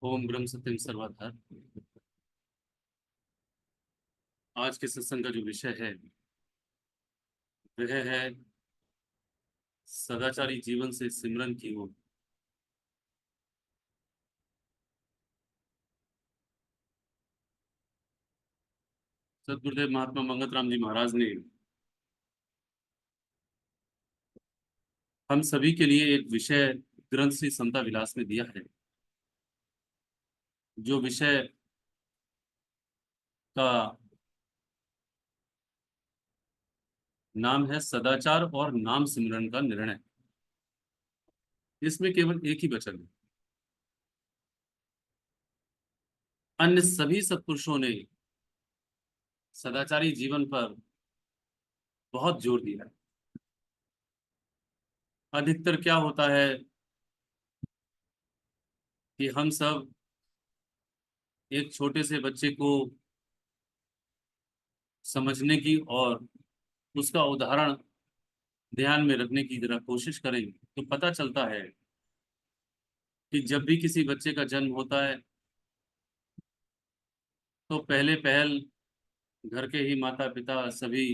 ओम ब्रह्म सत्यम सर्वधा। आज के सत्संग का जो विषय है वह है सदाचारी जीवन से सिमरन की ओर। सदगुरुदेव महात्मा मंगत राम जी महाराज ने हम सभी के लिए एक विषय ग्रंथ श्री समता विलास में दिया है। जो विषय का नाम है सदाचार और नाम सिमरन का निर्णय। इसमें केवल एक ही वचन है। अन्य सभी सत्पुरुषों ने सदाचारी जीवन पर बहुत जोर दिया है। अधिकतर क्या होता है कि हम सब एक छोटे से बच्चे को समझने की और उसका उदाहरण ध्यान में रखने की जरा कोशिश करें तो पता चलता है कि जब भी किसी बच्चे का जन्म होता है तो पहले पहल घर के ही माता पिता सभी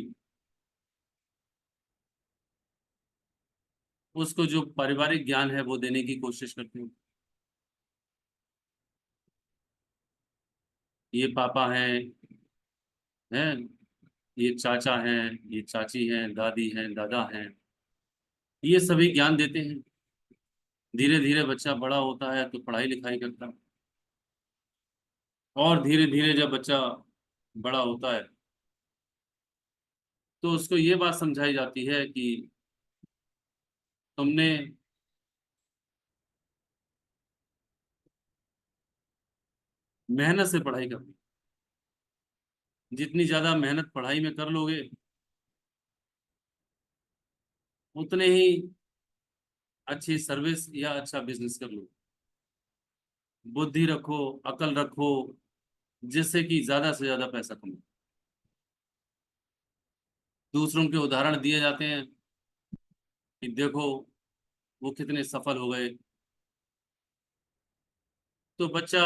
उसको जो पारिवारिक ज्ञान है वो देने की कोशिश करते हैं। ये पापा हैं, ये चाचा हैं, ये चाची हैं, दादी हैं, दादा हैं, ये सभी ज्ञान देते हैं। धीरे धीरे बच्चा बड़ा होता है तो पढ़ाई लिखाई करता है और धीरे धीरे जब बच्चा बड़ा होता है तो उसको ये बात समझाई जाती है कि तुमने मेहनत से पढ़ाई करनी। जितनी ज्यादा मेहनत पढ़ाई में कर लोगे उतने ही अच्छी सर्विस या अच्छा बिजनेस कर लो। बुद्धि रखो, अकल रखो, जिससे कि ज्यादा से ज्यादा पैसा कमाओ। दूसरों के उदाहरण दिए जाते हैं कि देखो वो कितने सफल हो गए। तो बच्चा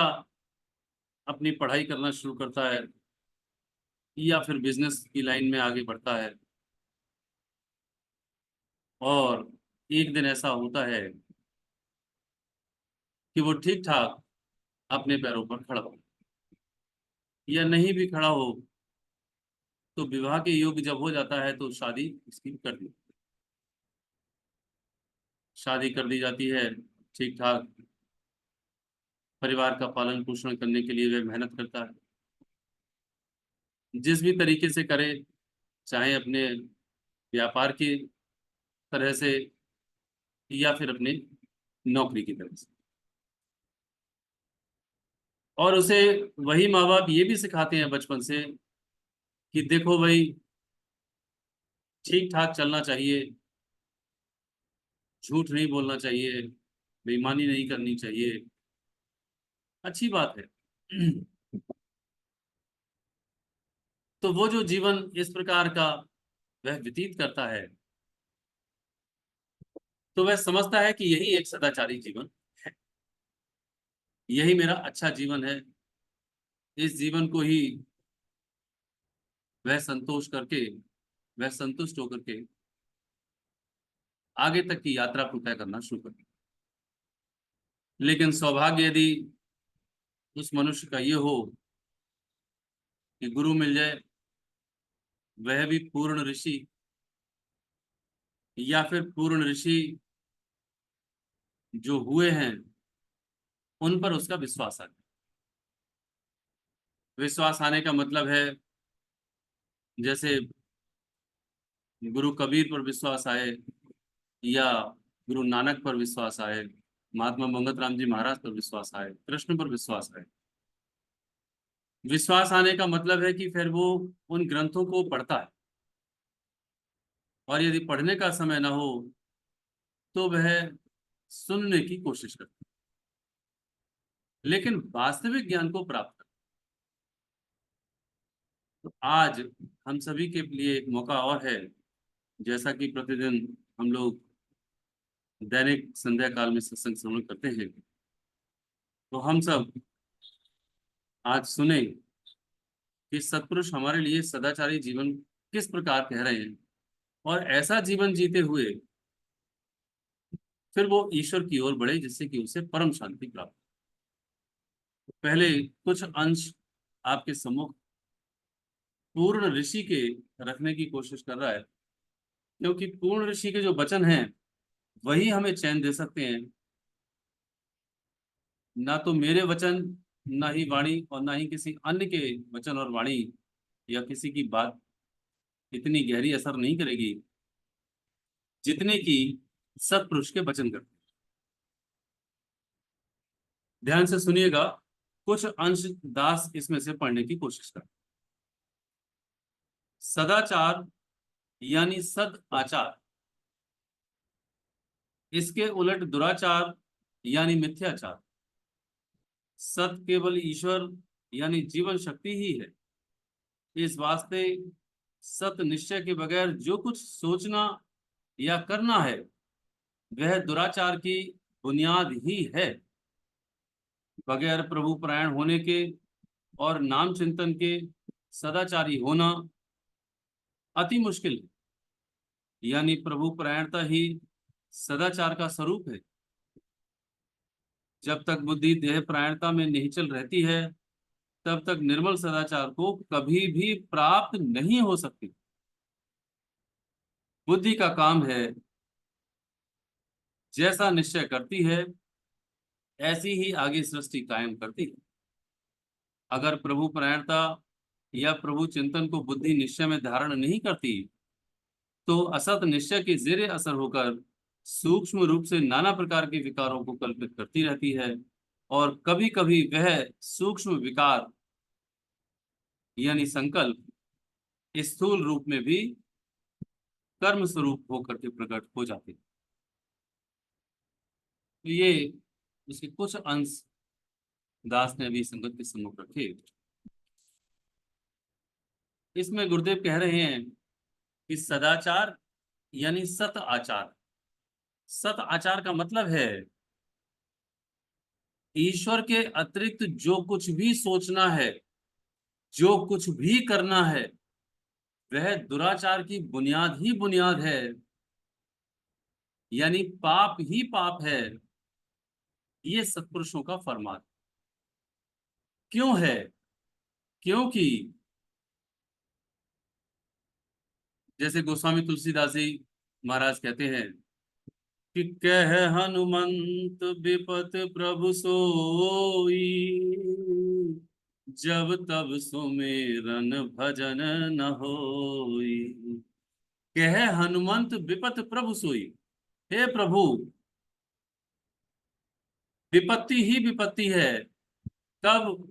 अपनी पढ़ाई करना शुरू करता है या फिर बिजनेस की लाइन में आगे बढ़ता है और एक दिन ऐसा होता है कि वो ठीक ठाक अपने पैरों पर खड़ा हो, या नहीं भी खड़ा हो तो विवाह के योग्य जब हो जाता है तो शादी उसकी कर दी, शादी कर दी जाती है। ठीक ठाक परिवार का पालन पोषण करने के लिए वह मेहनत करता है, जिस भी तरीके से करे, चाहे अपने व्यापार की तरह से या फिर अपने नौकरी की तरह से। और उसे वही माँ बाप ये भी सिखाते हैं बचपन से कि देखो भाई, ठीक ठाक चलना चाहिए, झूठ नहीं बोलना चाहिए, बेईमानी नहीं करनी चाहिए। अच्छी बात है। तो वो जो जीवन इस प्रकार का वह व्यतीत करता है तो वह समझता है कि यही एक सदाचारी जीवन है, यही मेरा अच्छा जीवन है। इस जीवन को ही वह संतोष करके, वह संतुष्ट होकर के आगे तक की यात्रा को तय करना शुरू कर। लेकिन सौभाग्य यदि उस मनुष्य का ये हो कि गुरु मिल जाए, वह भी पूर्ण ऋषि या फिर पूर्ण ऋषि जो हुए हैं उन पर उसका विश्वास आ जाए। विश्वास आने का मतलब है जैसे गुरु कबीर पर विश्वास आए या गुरु नानक पर विश्वास आए, महात्मा मंगत राम जी महाराज पर विश्वास आए, कृष्ण पर विश्वास आए। विश्वास आने का मतलब है कि फिर वो उन ग्रंथों को पढ़ता है और यदि पढ़ने का समय ना हो तो वह सुनने की कोशिश करता है, लेकिन वास्तविक ज्ञान को प्राप्त करता है। तो आज हम सभी के लिए एक मौका और है। जैसा कि प्रतिदिन हम लोग दैनिक संध्या काल में सत्संग श्रवण करते हैं, तो हम सब आज सुने कि सत्पुरुष हमारे लिए सदाचारी जीवन किस प्रकार कह रहे हैं, और ऐसा जीवन जीते हुए फिर वो ईश्वर की ओर बढ़े जिससे कि उसे परम शांति प्राप्त हो। पहले कुछ अंश आपके सम्मुख पूर्ण ऋषि के रखने की कोशिश कर रहा है, क्योंकि पूर्ण ऋषि के जो वचन हैं वही हमें चैन दे सकते हैं। ना तो मेरे वचन, ना ही वाणी, और ना ही किसी अन्य के वचन और वाणी या किसी की बात इतनी गहरी असर नहीं करेगी जितने की सत्पुरुष के वचन करते हैं। ध्यान से सुनिएगा, कुछ अंश दास इसमें से पढ़ने की कोशिश कर। सदाचार यानी सद आचार, इसके उलट दुराचार यानी मिथ्याचार। सत केवल ईश्वर यानी जीवन शक्ति ही है। इस वास्ते सत निश्चय के बगैर जो कुछ सोचना या करना है वह दुराचार की बुनियाद ही है। बगैर प्रभु परायण होने के और नाम चिंतन के सदाचारी होना अति मुश्किल है। यानी प्रभु परायणता ही सदाचार का स्वरूप है। जब तक बुद्धि देह परायणता में निश्चल रहती है तब तक निर्मल सदाचार को कभी भी प्राप्त नहीं हो सकती। बुद्धि का काम है जैसा निश्चय करती है ऐसी ही आगे सृष्टि कायम करती है। अगर प्रभु परायणता या प्रभु चिंतन को बुद्धि निश्चय में धारण नहीं करती तो असत निश्चय के जेरे असर होकर सूक्ष्म रूप से नाना प्रकार के विकारों को कल्पित करती रहती है, और कभी कभी वह सूक्ष्म विकार यानी संकल्प स्थूल रूप में भी कर्म स्वरूप होकर के प्रकट हो जाते हैं। तो ये उसके कुछ अंश दास ने अभी संगत के सम्मुख रखे। इसमें गुरुदेव कह रहे हैं कि सदाचार यानी सत आचार। सत आचार का मतलब है ईश्वर के अतिरिक्त जो कुछ भी सोचना है, जो कुछ भी करना है, वह दुराचार की बुनियाद ही बुनियाद है, यानी पाप ही पाप है। ये सत्पुरुषों का फरमान क्यों है? क्योंकि जैसे गोस्वामी तुलसीदास जी महाराज कहते हैं कि कह हनुमंत विपत प्रभु सोई, जब तब सुमेरन भजन न होई। कह हनुमंत विपत प्रभु सोई, हे प्रभु विपत्ति ही विपत्ति है तब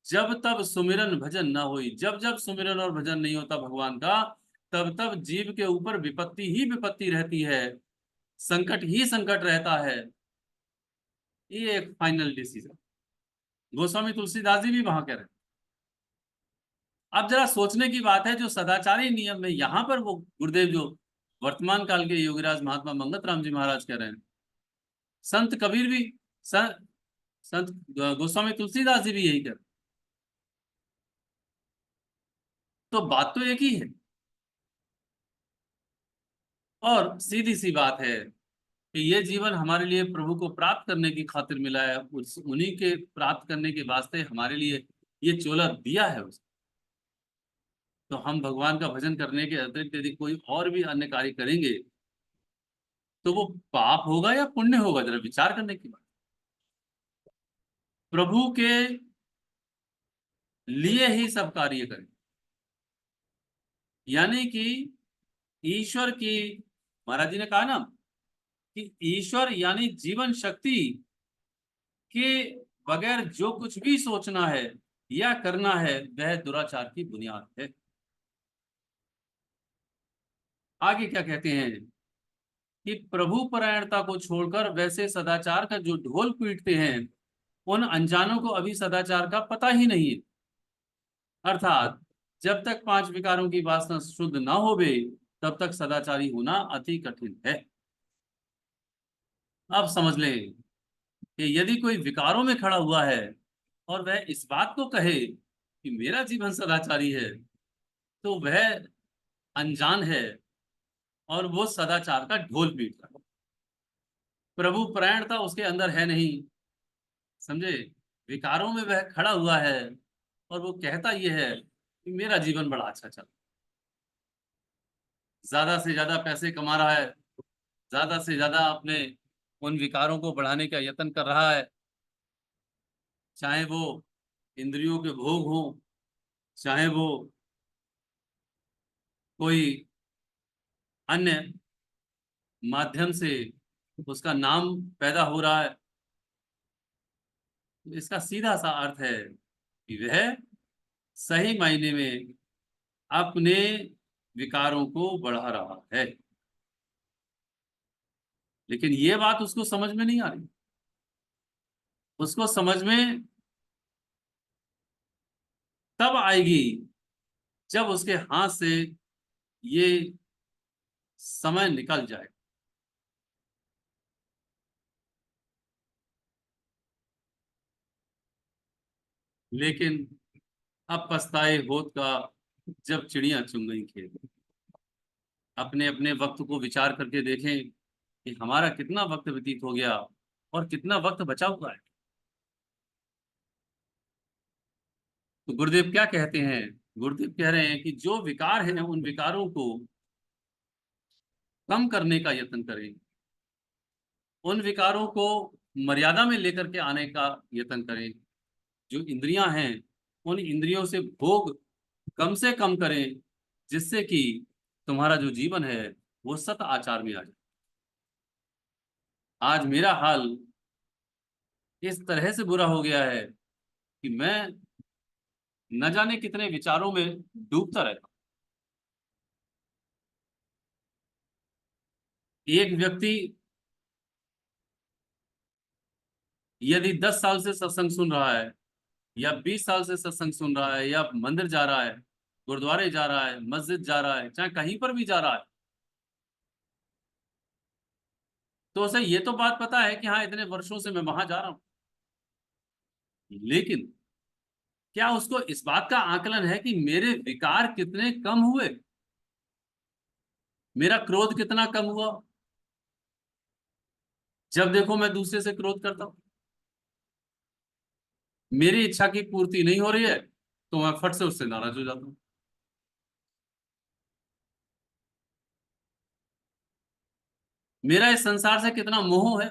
जब तब सुमिरन भजन ना होई। जब जब सुमिरन और भजन नहीं होता भगवान का, तब तब जीव के ऊपर विपत्ति ही विपत्ति रहती है, संकट ही संकट रहता है। ये एक फाइनल डिसीजन गोस्वामी तुलसीदास जी भी वहां कह रहे हैं। अब जरा सोचने की बात है, जो सदाचारी नियम में यहां पर वो गुरुदेव जो वर्तमान काल के योगीराज महात्मा मंगत राम जी महाराज कह रहे हैं, संत कबीर भी, संत गोस्वामी तुलसीदास जी भी यही कह रहे हैं। तो बात तो एक ही है, और सीधी सी बात है कि ये जीवन हमारे लिए प्रभु को प्राप्त करने की खातिर मिला है। उस उन्हीं के प्राप्त करने के वास्ते हमारे लिए ये चोला दिया है उसने। तो हम भगवान का भजन करने के अतिरिक्त यदि कोई और भी अन्य कार्य करेंगे तो वो पाप होगा या पुण्य होगा, जरा विचार करने की बात। प्रभु के लिए ही सब कार्य करें, यानी कि ईश्वर की, महाराज जी ने कहा ना कि ईश्वर यानी जीवन शक्ति के बगैर जो कुछ भी सोचना है या करना है वह दुराचार की बुनियाद है। आगे क्या कहते हैं कि प्रभु परायणता को छोड़कर वैसे सदाचार का जो ढोल पीटते हैं उन अनजानों को अभी सदाचार का पता ही नहीं है। अर्थात जब तक पांच विकारों की वासना शुद्ध ना होवे तब तक सदाचारी होना अति कठिन है। अब समझ लें कि यदि कोई विकारों में खड़ा हुआ है और वह इस बात को कहे कि मेरा जीवन सदाचारी है, तो वह अनजान है और वो सदाचार का ढोल पीट रहा है। प्रभु परायणता उसके अंदर है नहीं, समझे। विकारों में वह खड़ा हुआ है और वो कहता ये है कि मेरा जीवन बड़ा अच्छा चल, ज्यादा से ज्यादा पैसे कमा रहा है, ज्यादा से ज्यादा अपने उन विकारों को बढ़ाने का यत्न कर रहा है, चाहे वो इंद्रियों के भोग हो, चाहे वो कोई अन्य माध्यम से उसका नाम पैदा हो रहा है। इसका सीधा सा अर्थ है कि वह सही मायने में अपने विकारों को बढ़ा रहा है, लेकिन ये बात उसको समझ में नहीं आ रही। उसको समझ में तब आएगी जब उसके हाथ से ये समय निकल जाए। लेकिन अब पछताए होत का जब चिड़िया चुग गई खेत। अपने अपने वक्त को विचार करके देखें कि हमारा कितना वक्त व्यतीत हो गया और कितना वक्त बचा हुआ है। तो गुरुदेव क्या कहते हैं? गुरुदेव कह रहे हैं कि जो विकार हैं उन विकारों को कम करने का यत्न करें, उन विकारों को मर्यादा में लेकर के आने का यत्न करें। जो इंद्रियां हैं उन इंद्रियों से भोग कम से कम करें, जिससे कि तुम्हारा जो जीवन है वो सत आचार में आ जाए। आज मेरा हाल इस तरह से बुरा हो गया है कि मैं न जाने कितने विचारों में डूबता रहता हूं। एक व्यक्ति यदि 10 साल से सत्संग सुन रहा है या 20 साल से सत्संग सुन रहा है या मंदिर जा रहा है, गुरुद्वारे जा रहा है, मस्जिद जा रहा है, चाहे कहीं पर भी जा रहा है, तो उसे ये तो बात पता है कि हाँ इतने वर्षों से मैं वहां जा रहा हूं। लेकिन क्या उसको इस बात का आकलन है कि मेरे विकार कितने कम हुए, मेरा क्रोध कितना कम हुआ? जब देखो मैं दूसरे से क्रोध करता हूं, मेरी इच्छा की पूर्ति नहीं हो रही है तो मैं फट से उससे नाराज हो जाता हूं। मेरा इस संसार से कितना मोह है,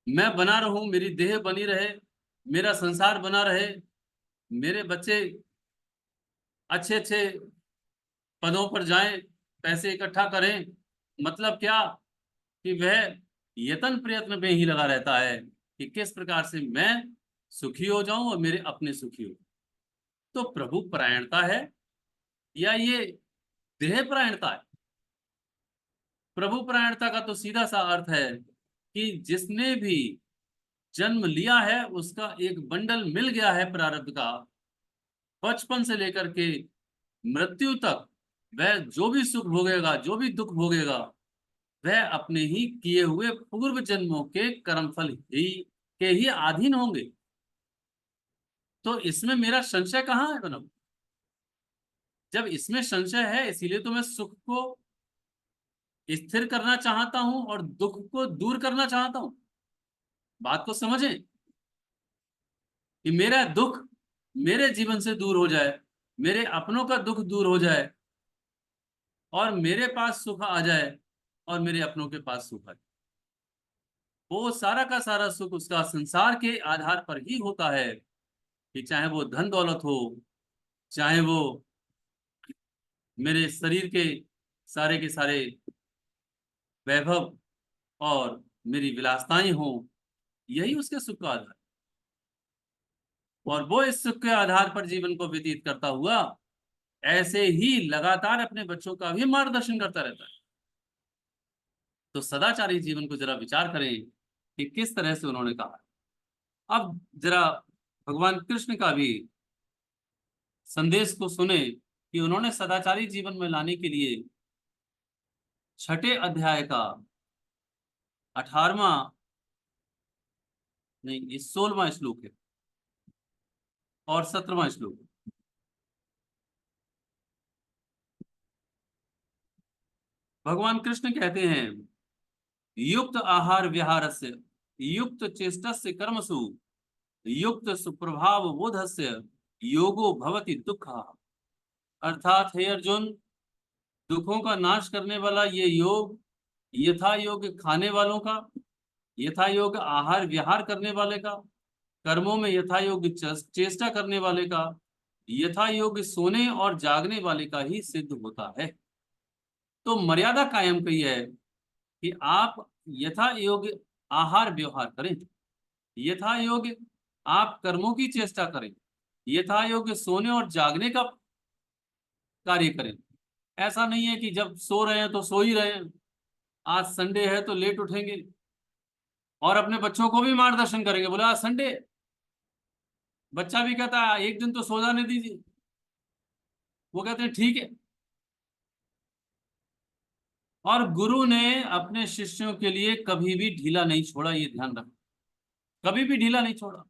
मैं बना रहूं, मेरी देह बनी रहे, मेरा संसार बना रहे, मेरे बच्चे अच्छे अच्छे पदों पर जाएं, पैसे इकट्ठा करें। मतलब क्या कि वह यतन प्रयत्न में ही लगा रहता है कि किस प्रकार से मैं सुखी हो जाऊं और मेरे अपने सुखी हो। तो प्रभु परायणता है या ये देह परायणता है? प्रभु परायणता का तो सीधा सा अर्थ है कि जिसने भी जन्म लिया है उसका एक बंडल मिल गया है प्रारब्ध का, बचपन से लेकर के मृत्यु तक वह जो भी सुख भोगेगा, जो भी दुख भोगेगा, वह अपने ही किए हुए पूर्व जन्मों के कर्मफल ही के ही अधीन होंगे। तो इसमें मेरा संशय कहाँ है बनब? जब इसमें संशय है इसीलिए तो मैं सुख को स्थिर करना चाहता हूं और दुख को दूर करना चाहता हूं। बात को समझें कि मेरा दुख मेरे जीवन से दूर हो जाए, मेरे अपनों का दुख दूर हो जाए और मेरे पास सुख आ जाए और मेरे अपनों के पास सुख आए। वो सारा का सारा सुख उसका संसार के आधार पर ही होता है कि चाहे वो धन दौलत हो, चाहे वो मेरे शरीर के सारे वैभव और मेरी विलासताएं हों, यही उसके सुख का आधार। और वो इस सुख के आधार पर जीवन को व्यतीत करता हुआ ऐसे ही लगातार अपने बच्चों का भी मार्गदर्शन करता रहता है। तो सदाचारी जीवन को जरा विचार करें कि किस तरह से उन्होंने कहा। अब जरा भगवान कृष्ण का भी संदेश को सुने कि उन्होंने सदाचारी जीवन में लाने के लिए छठे अध्याय का 18वां नहीं, ये 16वां श्लोक है और 17वां श्लोक। भगवान कृष्ण कहते हैं, युक्त आहार विहारस्य युक्त चेष्टस्य कर्मसु युक्त सुप्रभाव बोधस्य योगो भवति दुःखः। अर्थात हे अर्जुन, दुखों का नाश करने वाला ये योग, यथा योग्य खाने वालों का, यथा योग्य आहार विहार करने वाले का, कर्मों में यथा योग्य चेष्टा करने वाले का, यथा योग्य सोने और जागने वाले का ही सिद्ध होता है। तो मर्यादा कायम की है कि आप यथा योग्य आहार व्यवहार करें, यथा योग्य आप कर्मों की चेष्टा करें, यथा योग्य सोने और जागने का कार्य करें। ऐसा नहीं है कि जब सो रहे हैं तो सो ही रहे हैं, आज संडे है तो लेट उठेंगे और अपने बच्चों को भी मार्गदर्शन करेंगे, बोले आज संडे। बच्चा भी कहता है एक दिन तो सो जाने दीजिए, वो कहते हैं ठीक है। और गुरु ने अपने शिष्यों के लिए कभी भी ढीला नहीं छोड़ा, ये ध्यान रखो, कभी भी ढीला नहीं छोड़ा।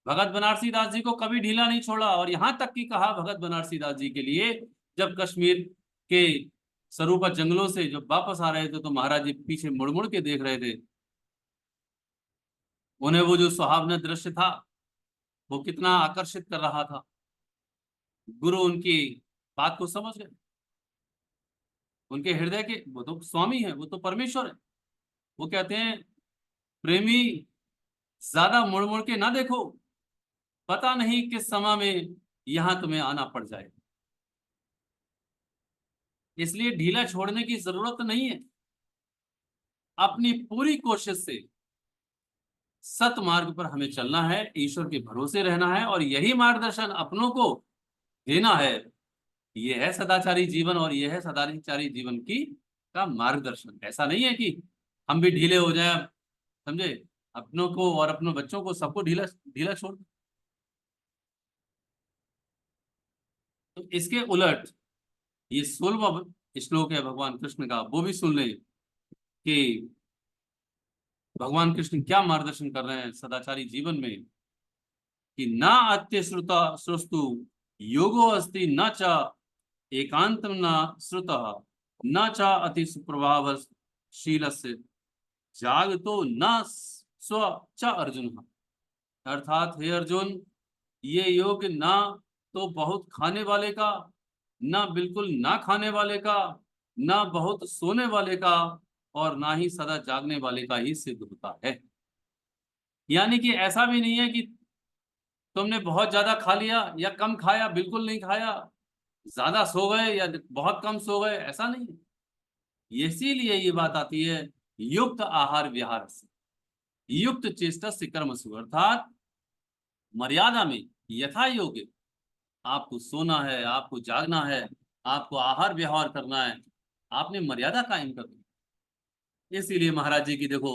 भगत बनारसी दास जी को कभी ढीला नहीं छोड़ा, और यहां तक कि कहा भगत बनारसी दास जी के लिए, जब कश्मीर के सरूपा जंगलों से जब वापस आ रहे थे तो महाराज जी पीछे मुड़ मुड़ के देख रहे थे। उन्हें वो जो सुहावना दृश्य था वो कितना आकर्षित कर रहा था। गुरु उनकी बात को समझ गए, उनके हृदय के, वो तो स्वामी है, वो तो परमेश्वर है। वो कहते हैं, प्रेमी ज्यादा मुड़ मुड़ के ना देखो, पता नहीं किस समय में यहां तुम्हें आना पड़ जाए, इसलिए ढीला छोड़ने की जरूरत नहीं है। अपनी पूरी कोशिश से सत मार्ग पर हमें चलना है, ईश्वर के भरोसे रहना है, और यही मार्गदर्शन अपनों को देना है। यह है सदाचारी जीवन, और यह है सदाचारी जीवन की का मार्गदर्शन। ऐसा नहीं है कि हम भी ढीले हो जाए, समझे, अपनों को और अपने बच्चों को सबको ढीला ढीला छोड़। तो इसके उलट ये 16वां श्लोक है भगवान कृष्ण का, वो भी सुन ले कि भगवान कृष्ण क्या मार्गदर्शन कर रहे हैं सदाचारी जीवन में। कि ना अत्यश्रुता श्रुस्तु योगो अस्ति न च एकांतम न श्रुतः न च अति सुप्रभाव शीलस्य जागतो न स्व च अर्जुन। अर्थात हे अर्जुन, ये योग ना तो बहुत खाने वाले का, ना बिल्कुल ना खाने वाले का, ना बहुत सोने वाले का, और ना ही सदा जागने वाले का ही सिद्ध होता है। यानी कि ऐसा भी नहीं है कि तुमने बहुत ज्यादा खा लिया या कम खाया, बिल्कुल नहीं खाया, ज्यादा सो गए या बहुत कम सो गए, ऐसा नहीं है। इसीलिए ये बात आती है युक्त आहार विहार से युक्त चेष्टा से कर्मसु। अर्थात मर्यादा में, यथा योग्य आपको सोना है, आपको जागना है, आपको आहार व्यवहार करना है, आपने मर्यादा कायम करनी है। इसीलिए महाराज जी की देखो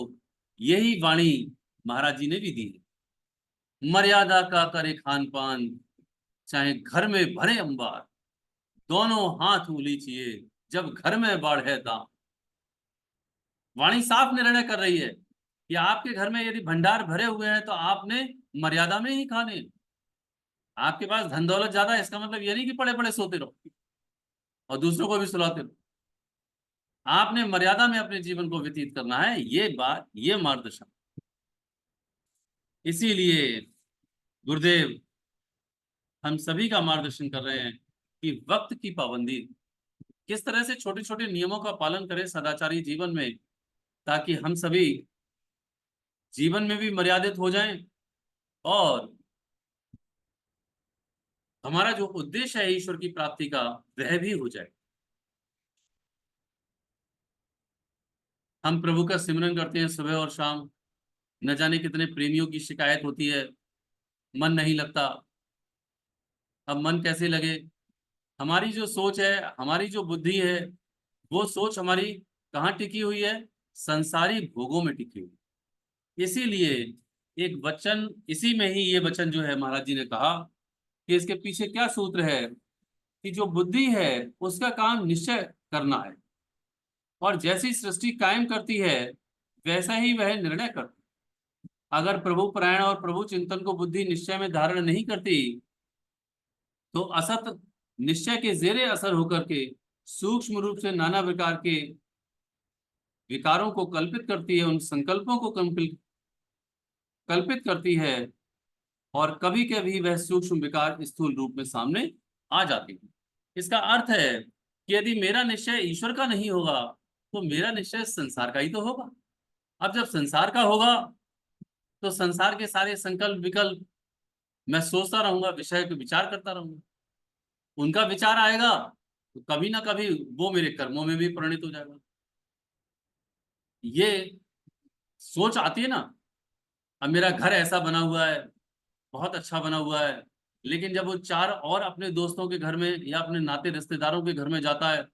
यही वाणी महाराज जी ने भी दी है, मर्यादा का करे खान पान, चाहे घर में भरे अंबार, दोनों हाथ उलीचिए जब घर में बाढ़े दाम। वाणी साफ निर्णय कर रही है कि आपके घर में यदि भंडार भरे हुए हैं तो आपने मर्यादा में ही खाने। आपके पास धन दौलत ज्यादा है, इसका मतलब ये नहीं कि पड़े पड़े सोते रहो और दूसरों को भी सुलाते रहो। आपने मर्यादा में अपने जीवन को व्यतीत करना है, ये बात, ये मार्गदर्शन। इसीलिए गुरुदेव हम सभी का मार्गदर्शन कर रहे हैं कि वक्त की पाबंदी, किस तरह से छोटे छोटे नियमों का पालन करें सदाचारी जीवन में, ताकि हम सभी जीवन में भी मर्यादित हो जाएं और हमारा जो उद्देश्य है ईश्वर की प्राप्ति का वह भी हो जाए। हम प्रभु का सिमरन करते हैं सुबह और शाम, न जाने कितने प्रेमियों की शिकायत होती है मन नहीं लगता। अब मन कैसे लगे? हमारी जो सोच है, हमारी जो बुद्धि है, वो सोच हमारी कहाँ टिकी हुई है? संसारी भोगों में टिकी हुई। इसीलिए एक वचन, इसी में ही ये वचन जो है महाराज जी ने कहा कि इसके पीछे क्या सूत्र है, कि जो बुद्धि है उसका काम निश्चय करना है, और जैसी सृष्टि कायम करती है वैसा ही वह निर्णय करती है। अगर प्रभु परायण और प्रभु चिंतन को बुद्धि निश्चय में धारण नहीं करती तो असत निश्चय के जेरे असर होकर के सूक्ष्म रूप से नाना प्रकार के विकारों को कल्पित करती है, उन संकल्पों को कल्पित करती है, और कभी कभी वह सूक्ष्म विकार स्थूल रूप में सामने आ जाती है। इसका अर्थ है कि यदि मेरा निश्चय ईश्वर का नहीं होगा तो मेरा निश्चय संसार का ही तो होगा। अब जब संसार का होगा तो संसार के सारे संकल्प विकल्प मैं सोचता रहूंगा, विषय पे विचार करता रहूंगा, उनका विचार आएगा तो कभी ना कभी वो मेरे कर्मों में भी परिणित हो जाएगा। ये सोच आती है ना। अब मेरा घर ऐसा बना हुआ है, बहुत अच्छा बना हुआ है, लेकिन जब वो चार और अपने दोस्तों के घर में या अपने नाते रिश्तेदारों के घर में जाता है,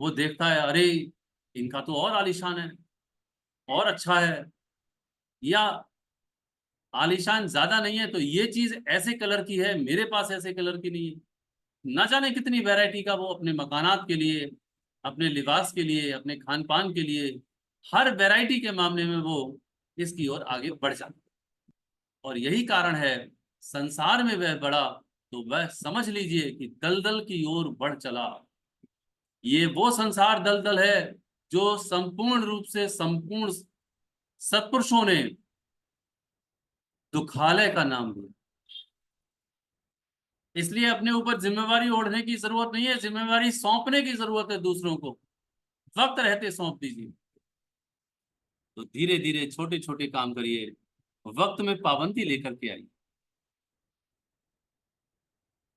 वो देखता है अरे इनका तो और आलीशान है, और अच्छा है, या आलीशान ज्यादा नहीं है तो ये चीज ऐसे कलर की है, मेरे पास ऐसे कलर की नहीं है। ना जाने कितनी वैरायटी का वो अपने मकानात के लिए, अपने लिबास के लिए, अपने खान पान के लिए, हर वैरायटी के मामले में वो इसकी ओर आगे बढ़ जाता है। और यही कारण है संसार में वह बढ़ा तो वह समझ लीजिए कि दलदल की ओर बढ़ चला। ये वो संसार दलदल है जो संपूर्ण रूप से संपूर्ण सत्पुरुषों ने दुखालय का नाम दिया। इसलिए अपने ऊपर जिम्मेवारी ओढ़ने की जरूरत नहीं है, जिम्मेवारी सौंपने की जरूरत है दूसरों को। वक्त रहते सौंप दीजिए। तो धीरे धीरे छोटे छोटे काम करिए, वक्त में पाबंदी लेकर के आइए।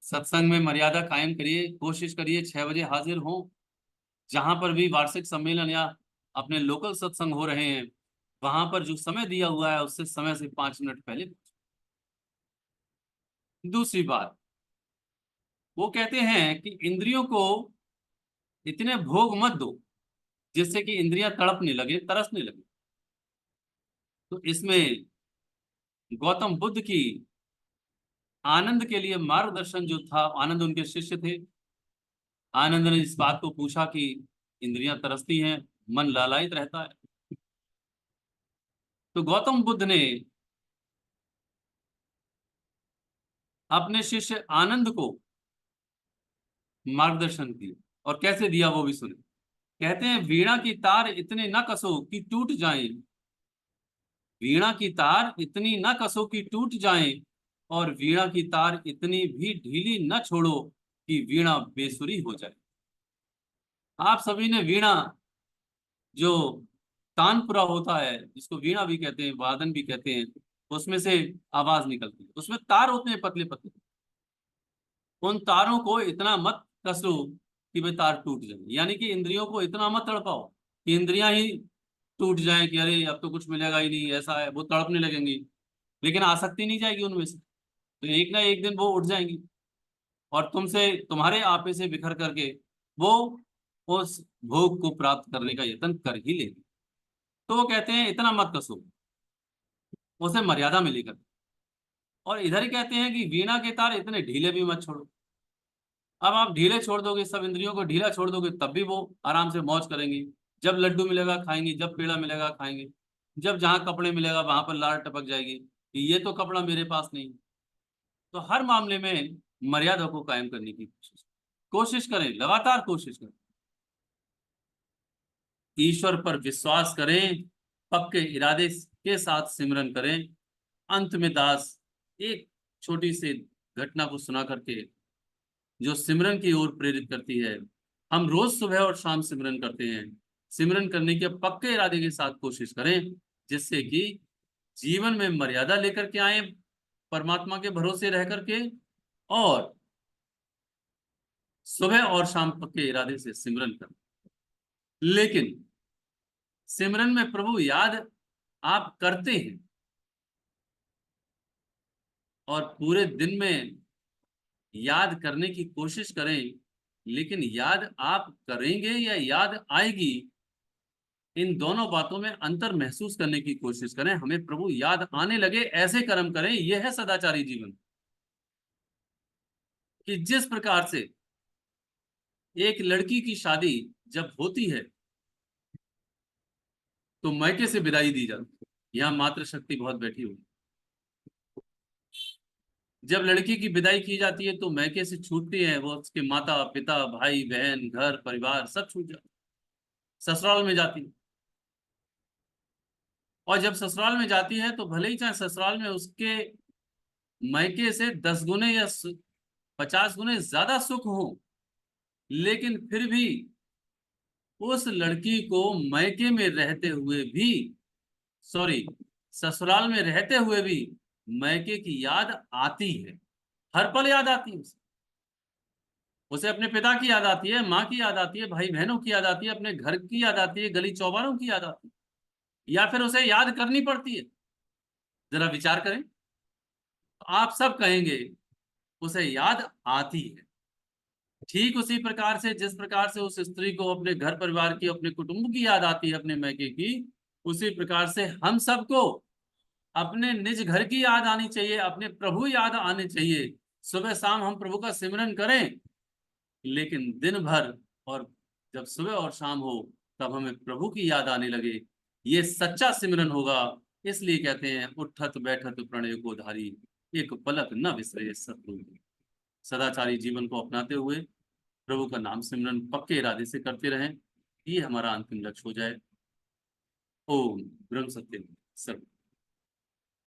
सत्संग में मर्यादा कायम करिए, कोशिश करिए 6 बजे हाजिर हो। जहां पर भी वार्षिक सम्मेलन या अपने लोकल सत्संग हो रहे हैं, वहां पर जो समय दिया हुआ है उससे समय से 5 मिनट पहले। दूसरी बात, वो कहते हैं कि इंद्रियों को इतने भोग मत दो जिससे कि इंद्रियां तड़पने लगे, तरसने लगे। तो इसमें गौतम बुद्ध की आनंद के लिए मार्गदर्शन जो था, आनंद उनके शिष्य थे, आनंद ने इस बात को पूछा कि इंद्रियां तरसती हैं, मन लालायित रहता है। तो गौतम बुद्ध ने अपने शिष्य आनंद को मार्गदर्शन दिया, और कैसे दिया वो भी सुने। कहते हैं वीणा की तार इतने न कसो कि टूट जाए, वीणा की तार इतनी न कसो कि टूट जाए, और वीणा की तार इतनी भी ढीली न छोड़ो कि वीणा बेसुरी हो जाए। आप सभी ने वीणा, जो तानपुरा होता है, जिसको वीणा भी कहते हैं, वादन भी कहते हैं, उसमें से आवाज निकलती है, उसमें तार होते हैं पतले पतले। उन तारों को इतना मत कसो कि वे तार टूट जाए, यानी कि इंद्रियों को इतना मत तड़पाओ कि इंद्रियां ही टूट जाएं कि अरे अब तो कुछ मिलेगा ही नहीं, ऐसा है, वो तड़पने लगेंगी। लेकिन आसक्ति नहीं जाएगी उनमें से, तो एक ना एक दिन वो उठ जाएंगी और तुमसे, तुम्हारे आपे से बिखर करके वो उस भोग को प्राप्त करने का यत्न कर ही लेगी। तो वो कहते हैं इतना मत कसो, उसे मर्यादा में लेकर। और इधर ही कहते हैं कि वीणा के तार इतने ढीले भी मत छोड़ो। अब आप ढीले छोड़ दोगे, सब इंद्रियों को ढीला छोड़ दोगे, तब भी वो आराम से मौज करेंगी। जब लड्डू मिलेगा खाएंगी, जब पेड़ा मिलेगा खाएंगे, जब जहां कपड़े मिलेगा वहां पर लार टपक जाएगी कि ये तो कपड़ा मेरे पास नहीं। तो हर मामले में मर्यादा को कायम करने की कोशिश करें, लगातार कोशिश करें। ईश्वर पर विश्वास करें, पक्के इरादे के साथ सिमरन करें। अंत में दास एक छोटी सी घटना को सुना करके, जो सिमरन की ओर प्रेरित करती है। हम रोज सुबह और शाम सिमरन करते हैं, सिमरन करने के पक्के इरादे के साथ कोशिश करें, जिससे कि जीवन में मर्यादा लेकर के आए, परमात्मा के भरोसे रह करके, और सुबह और शाम पक्के इरादे से सिमरन करें। लेकिन सिमरन में प्रभु याद आप करते हैं, और पूरे दिन में याद करने की कोशिश करें, लेकिन याद आप करेंगे या याद आएगी, इन दोनों बातों में अंतर महसूस करने की कोशिश करें। हमें प्रभु याद आने लगे ऐसे कर्म करें, यह है सदाचारी जीवन। कि जिस प्रकार से एक लड़की की शादी जब होती है तो मायके से विदाई दी जाती है, यहाँ मातृशक्ति बहुत बैठी हुई। जब लड़की की विदाई की जाती है तो मैके से छूटती है, वो उसके माता पिता भाई बहन घर परिवार सब छूट जाते, ससुराल में जाती है। और जब ससुराल में जाती है तो भले ही चाहे ससुराल में उसके मैके से 10 गुने या 50 गुने ज्यादा सुख हो, लेकिन फिर भी उस लड़की को मैके में रहते हुए भी, सॉरी, ससुराल में रहते हुए भी मैके की याद आती है। हर पल याद आती है उसे। उसे अपने पिता की याद आती है, माँ की याद आती है, भाई बहनों की याद आती है, अपने घर की याद आती है, गली चौबारों की याद आती है, या फिर उसे याद करनी पड़ती है। जरा विचार करें, आप सब कहेंगे उसे याद आती है। ठीक उसी प्रकार से जिस प्रकार से उस स्त्री को अपने घर परिवार की, अपने कुटुंब की याद आती है, अपने मैके की, उसी प्रकार से हम सबको अपने निज घर की याद आनी चाहिए, अपने प्रभु याद आने चाहिए। सुबह शाम हम प्रभु का सिमरन करें, लेकिन दिन भर और जब सुबह और शाम हो तब हमें प्रभु की याद आने लगे। ये सच्चा सिमरन होगा। इसलिए कहते हैं उठत बैठत प्रणय को धारी, एक पलक न विसरे सतगुरु। सदाचारी जीवन को अपनाते हुए प्रभु का नाम सिमरन पक्के इरादे से करते रहें, ये हमारा अंतिम लक्ष्य हो जाए। ओम ब्रह्म सत्य सर्व।